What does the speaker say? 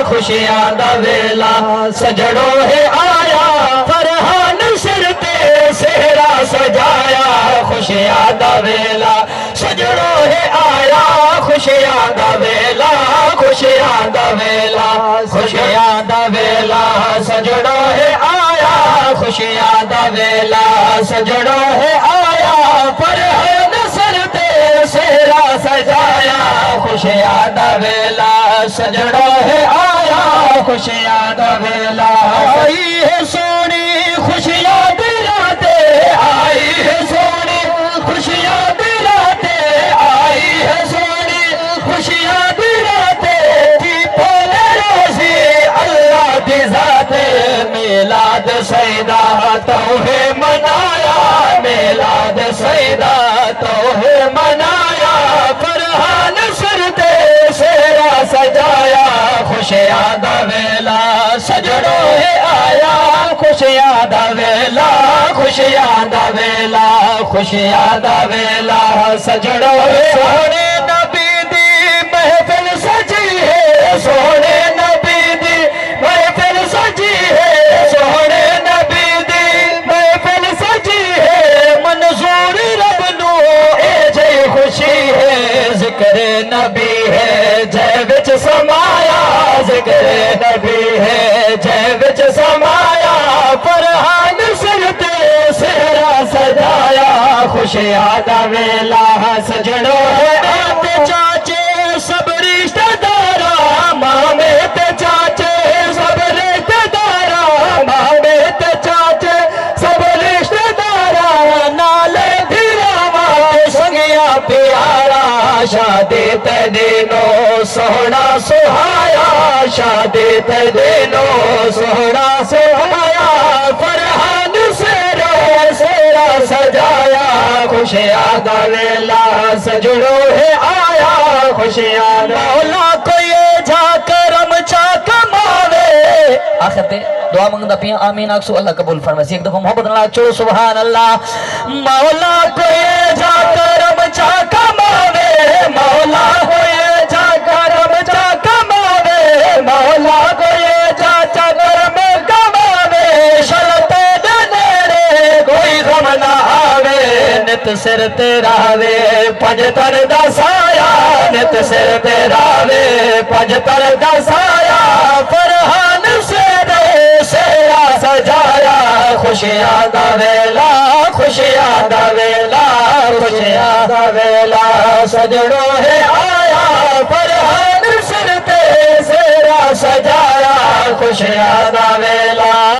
خوشیاں دا ویلا سجڑوں ہے آیا فرحان سر تے سہرا سجایا خوشیاں دا ویلا سجڑوں ہے آیا خوشیاں دا ویلا خوشیاں دا ویلا خوشیاں دا ویلا سجڑوں ہے آیا خوشیاں دا ویلا سجڑوں ہے آیا فرحان سر تے سہرا سجایا خوشیاں دا ویلا سجڑوں ہے آیا خوشیاں دا ویلا آئی ہے سونی خوشیاں دی راتیں آئی ہے سونی خوشیاں دی راتیں آئی ہے سونی خوشیاں دی راتیں کی پھولے روزی اللہ دی ذات میلاد سیدہ توہے منایا میلاد سیدہ توہے منایا فرحان سر تے سہرا سجایا خوشیاں دا ویلا سجڑوں ہے آیا خوشیاں دا ویلا خوشیاں دا ویلا خوشیاں دا ویلا سجڑوں ہے سونے نبی دی محفل سجی ہے سونے نبی دی محفل سجی ہے سونے نبی دی محفل سجی ہے منظور رب نو اے جے خوشی ہے ذکر نبی ہے جے وچ سمایا ذکر نبی ہے جے وچ سمایا فرحان سر تے سہرا سجایا خوشیاں دا ویلا سجڑوں ہے تے چاچے سب رشتہ دارا مامے تے چاچے سب رشتہ دارا مامے تے چاچے سب رشتہ دارا نالے دھیراوا سنگیا پیارا شادی تے دینو سونا سہایا شادی تے دینو سونا سہایا فرحان سیرا سجایا خوشیاں دا ویلا سجڑوں ہے آیا خوشیاں مولا کوئی جا کرم چا کماوے آخر تے دعا منگدا پیا آمین آکسو اللہ قبول فرمائے ایک دفعہ محبت اللہ چو سبحان اللہ مولا کوئی جا کرم چا کماوے مولا کوئی جا کرم چا کماوے مولا کوئی جا کرم کماوے شرط دے نیڑے کوئی غم نہ آوے نت سر تیرا وے پنج تر دا سایا نت سر تیرا وے پنج تر دا سایا فرحان سہرا سجایا خوشیاں دا ویلا خوشیاں دا ویلا خوشیاں دا ویلا سجڑوں ہے آیا فرحان سر تے سہرا سجایا خوشیاں دا ویلا